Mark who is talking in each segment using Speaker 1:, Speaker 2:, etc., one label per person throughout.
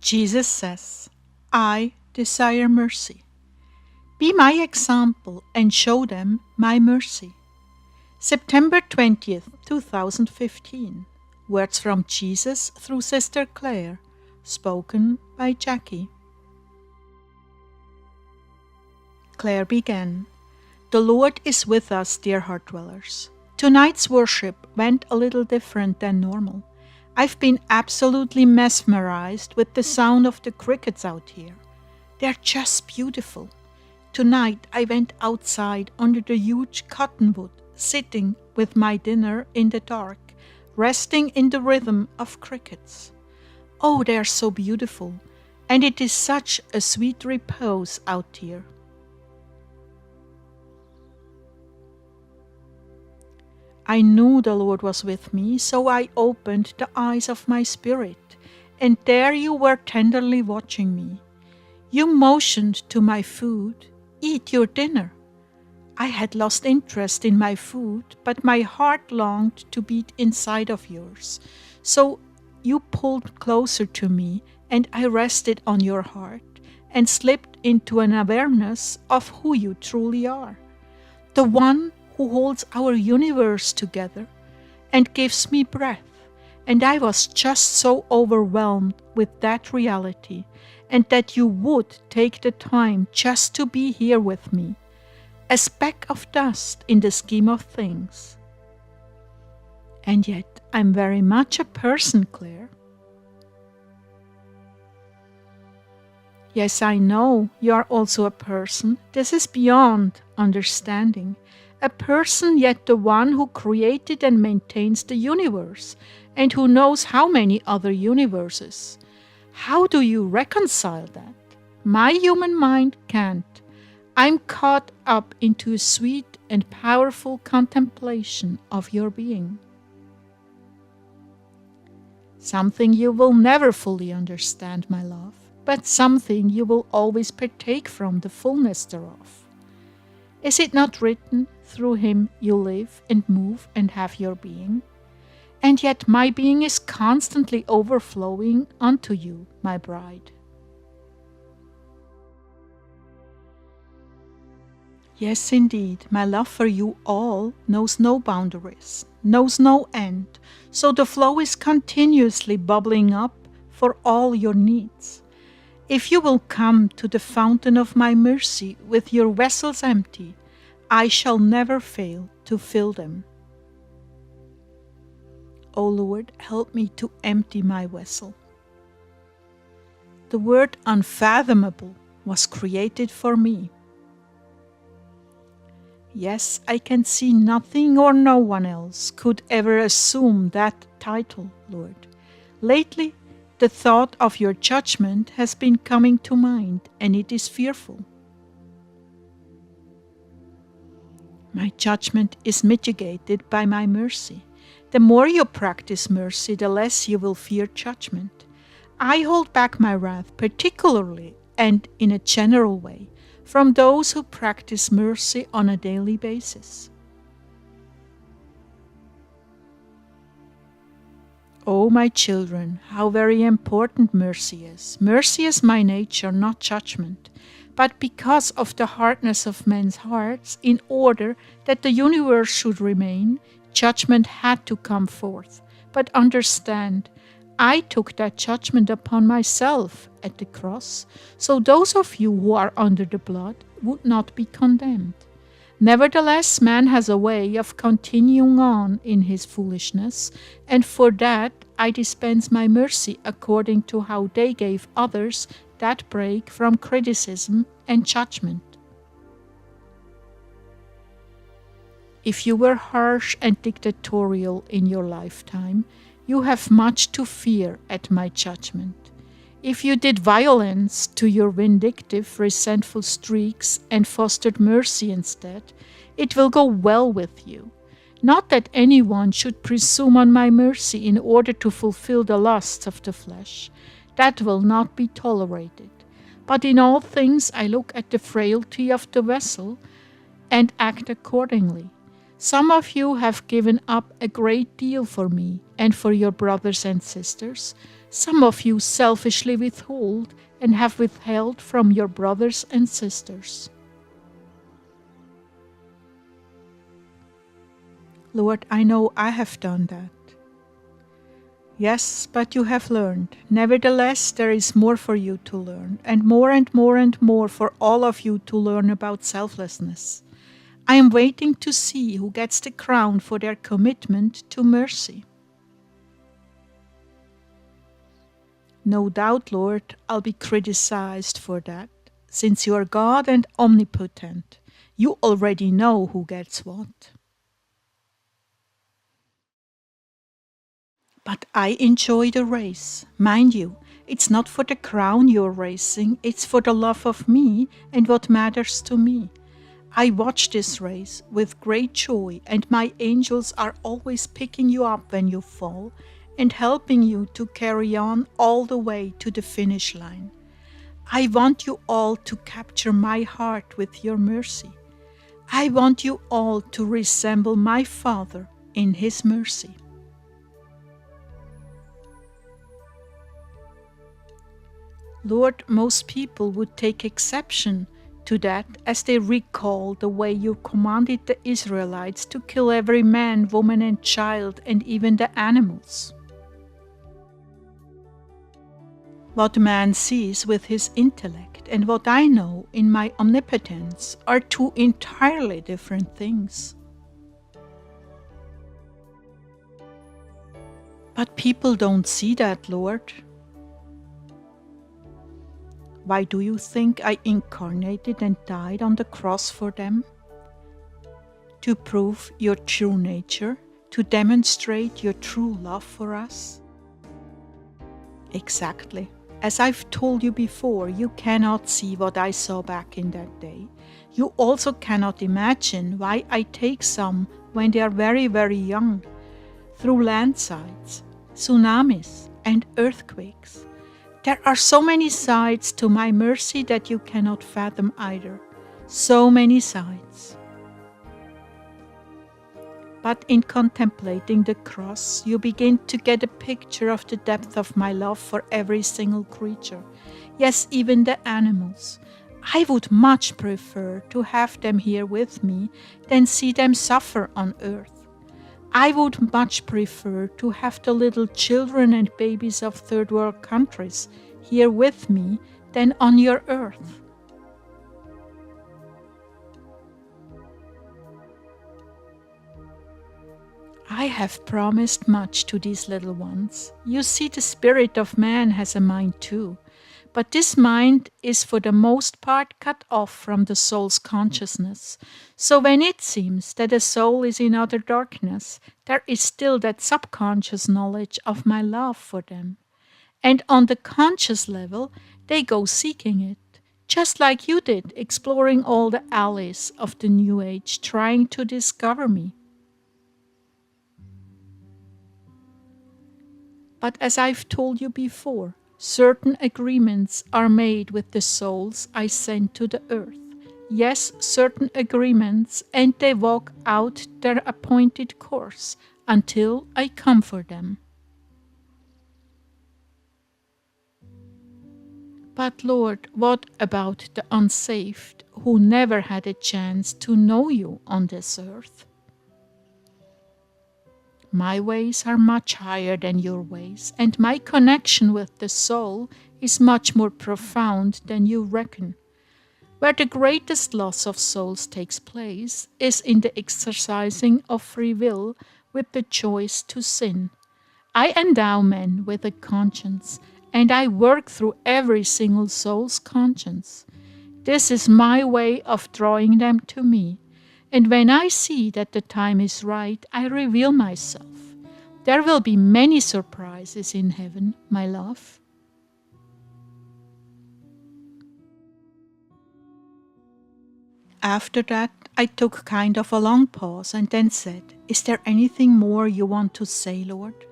Speaker 1: Jesus says, I desire mercy. Be my example and show them my mercy. September 20th, 2015. Words from Jesus through Sister Claire, spoken by Jackie. Claire began, The Lord is with us, dear heart dwellers. Tonight's worship went a little different than normal. I've been absolutely mesmerized with the sound of the crickets out here. They're just beautiful. Tonight I went outside under the huge cottonwood, sitting with my dinner in the dark, resting in the rhythm of crickets. Oh, they are so beautiful, and it is such a sweet repose out here. I knew the Lord was with me, so I opened the eyes of my spirit, and there you were tenderly watching me. You motioned to my food, Eat your dinner. I had lost interest in my food, but my heart longed to beat inside of yours. So you pulled closer to me, and I rested on your heart and slipped into an awareness of who you truly are, the one who holds our universe together and gives me breath. And I was just so overwhelmed with that reality, and that you would take the time just to be here with me, a speck of dust in the scheme of things. And yet I'm very much a person, Claire. Yes, I know you are also a person. This is beyond understanding. A person, yet the one who created and maintains the universe, and who knows how many other universes. How do you reconcile that? My human mind can't. I'm caught up into a sweet and powerful contemplation of your being. Something you will never fully understand, my love, but something you will always partake from the fullness thereof. Is it not written, through him you live and move and have your being? And yet my being is constantly overflowing unto you, my bride. Yes, indeed, my love for you all knows no boundaries, knows no end, so the flow is continuously bubbling up for all your needs. If you will come to the fountain of my mercy with your vessels empty, I shall never fail to fill them. O Lord, help me to empty my vessel. The word unfathomable was created for me. Yes, I can see nothing or no one else could ever assume that title, Lord. Lately, the thought of your judgment has been coming to mind, and it is fearful. My judgment is mitigated by my mercy. The more you practice mercy, the less you will fear judgment. I hold back my wrath, particularly and in a general way, from those who practice mercy on a daily basis. Oh, my children, how very important mercy is. Mercy is my nature, not judgment. But because of the hardness of men's hearts, in order that the universe should remain, judgment had to come forth. But understand, I took that judgment upon myself at the cross, so those of you who are under the blood would not be condemned. Nevertheless, man has a way of continuing on in his foolishness, and for that I dispense my mercy according to how they gave others that break from criticism and judgment. If you were harsh and dictatorial in your lifetime, you have much to fear at my judgment. If you did violence to your vindictive, resentful streaks and fostered mercy instead, it will go well with you. Not that anyone should presume on my mercy in order to fulfill the lusts of the flesh. That will not be tolerated. But in all things I look at the frailty of the vessel and act accordingly. Some of you have given up a great deal for me and for your brothers and sisters, Some of you selfishly withhold and have withheld from your brothers and sisters. Lord, I know I have done that. Yes, but you have learned. Nevertheless, there is more for you to learn, and more and more and more for all of you to learn about selflessness. I am waiting to see who gets the crown for their commitment to mercy. No doubt, Lord, I'll be criticized for that. Since you are God and omnipotent, you already know who gets what. But I enjoy the race. Mind you, it's not for the crown you're racing, it's for the love of me and what matters to me. I watch this race with great joy, and my angels are always picking you up when you fall and helping you to carry on all the way to the finish line. I want you all to capture my heart with your mercy. I want you all to resemble my Father in His mercy. Lord, most people would take exception to that as they recall the way you commanded the Israelites to kill every man, woman, and child, and even the animals. What man sees with his intellect and what I know in my omnipotence are two entirely different things. But people don't see that, Lord. Why do you think I incarnated and died on the cross for them? To prove your true nature, to demonstrate your true love for us? Exactly. As I've told you before, you cannot see what I saw back in that day. You also cannot imagine why I take some when they are very, very young, through landslides, tsunamis, and earthquakes. There are so many sides to my mercy that you cannot fathom either. So many sides. But in contemplating the cross, you begin to get a picture of the depth of my love for every single creature. Yes, even the animals. I would much prefer to have them here with me than see them suffer on earth. I would much prefer to have the little children and babies of third world countries here with me than on your earth. I have promised much to these little ones. You see, the spirit of man has a mind too, but this mind is for the most part cut off from the soul's consciousness. So when it seems that a soul is in utter darkness, there is still that subconscious knowledge of my love for them. And on the conscious level, they go seeking it, just like you did, exploring all the alleys of the New Age, trying to discover me. But as I've told you before, certain agreements are made with the souls I send to the earth. Yes, certain agreements, and they walk out their appointed course until I come for them. But Lord, what about the unsaved who never had a chance to know you on this earth? My ways are much higher than your ways, and my connection with the soul is much more profound than you reckon. Where the greatest loss of souls takes place is in the exercising of free will with the choice to sin. I endow men with a conscience, and I work through every single soul's conscience. This is my way of drawing them to me. And when I see that the time is right, I reveal myself. There will be many surprises in heaven, my love. After that, I took kind of a long pause and then said, "Is there anything more you want to say, Lord?"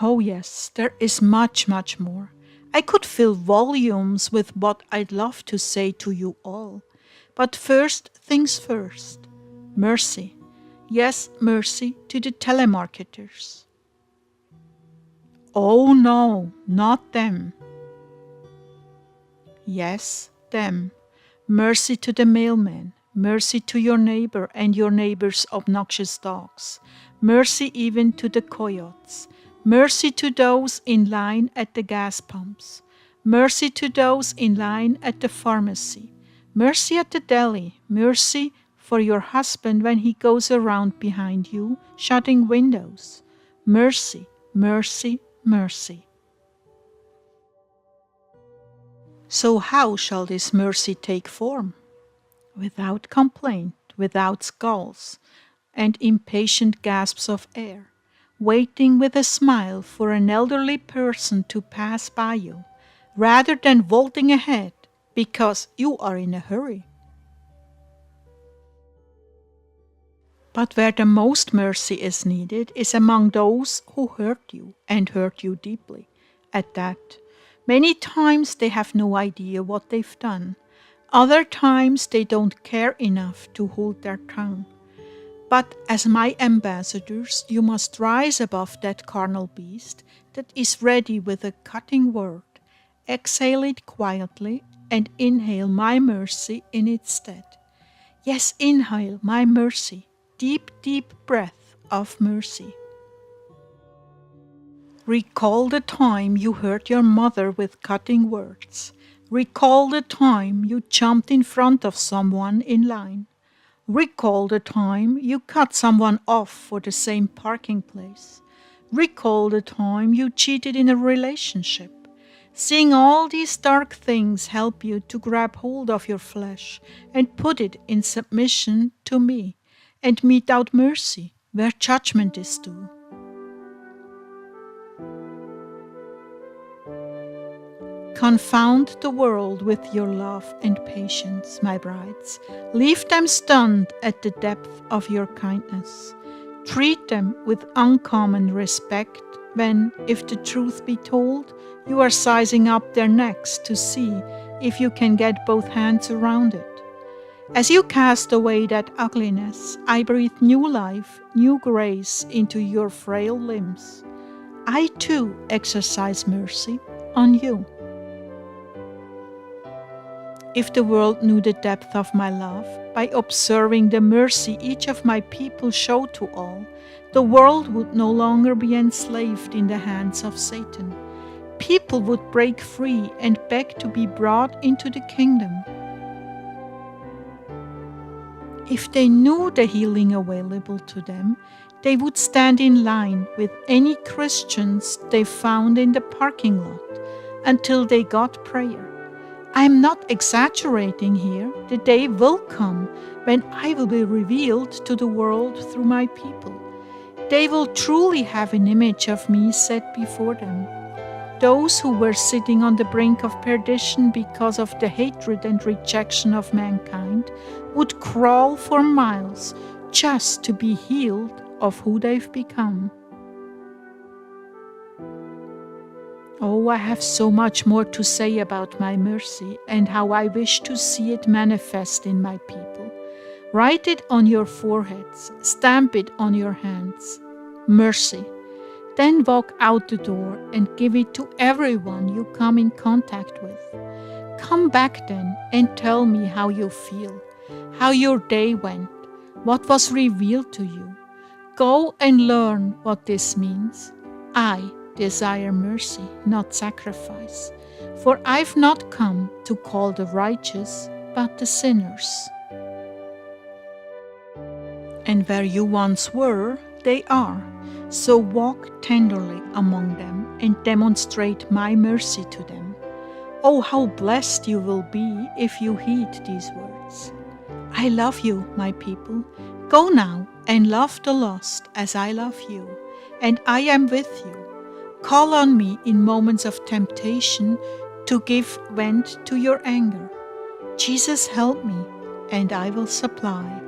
Speaker 1: Oh yes, there is much, much more. I could fill volumes with what I'd love to say to you all. But first things first. Mercy. Yes, mercy to the telemarketers. Oh no, not them. Yes, them. Mercy to the mailman. Mercy to your neighbor and your neighbor's obnoxious dogs. Mercy even to the coyotes. Mercy to those in line at the gas pumps. Mercy to those in line at the pharmacy. Mercy at the deli. Mercy for your husband when he goes around behind you, shutting windows. Mercy, mercy, mercy. So how shall this mercy take form? Without complaint, without skulls, and impatient gasps of air, waiting with a smile for an elderly person to pass by you, rather than vaulting ahead because you are in a hurry. But where the most mercy is needed is among those who hurt you and hurt you deeply. At that, many times they have no idea what they've done. Other times they don't care enough to hold their tongue. But as my ambassadors, you must rise above that carnal beast that is ready with a cutting word. Exhale it quietly and inhale my mercy in its stead. Yes, inhale my mercy, deep, deep breath of mercy. Recall the time you hurt your mother with cutting words. Recall the time you jumped in front of someone in line. Recall the time you cut someone off for the same parking place. Recall the time you cheated in a relationship. Seeing all these dark things help you to grab hold of your flesh and put it in submission to me and mete out mercy where judgment is due. Confound the world with your love and patience, my brides. Leave them stunned at the depth of your kindness. Treat them with uncommon respect when, if the truth be told, you are sizing up their necks to see if you can get both hands around it. As you cast away that ugliness, I breathe new life, new grace into your frail limbs. I too exercise mercy on you. If the world knew the depth of my love, by observing the mercy each of my people show to all, the world would no longer be enslaved in the hands of Satan. People would break free and beg to be brought into the kingdom. If they knew the healing available to them, they would stand in line with any Christians they found in the parking lot until they got prayer. I am not exaggerating here. The day will come when I will be revealed to the world through my people. They will truly have an image of me set before them. Those who were sitting on the brink of perdition because of the hatred and rejection of mankind would crawl for miles just to be healed of who they've become. Oh, I have so much more to say about my mercy and how I wish to see it manifest in my people. Write it on your foreheads, stamp it on your hands. Mercy. Then walk out the door and give it to everyone you come in contact with. Come back then and tell me how you feel, how your day went, what was revealed to you. Go and learn what this means. I desire mercy, not sacrifice. For I've not come to call the righteous, but the sinners. And where you once were, they are. So walk tenderly among them and demonstrate my mercy to them. Oh, how blessed you will be if you heed these words. I love you, my people. Go now and love the lost as I love you, and I am with you. Call on me in moments of temptation to give vent to your anger. Jesus, help me, and I will supply.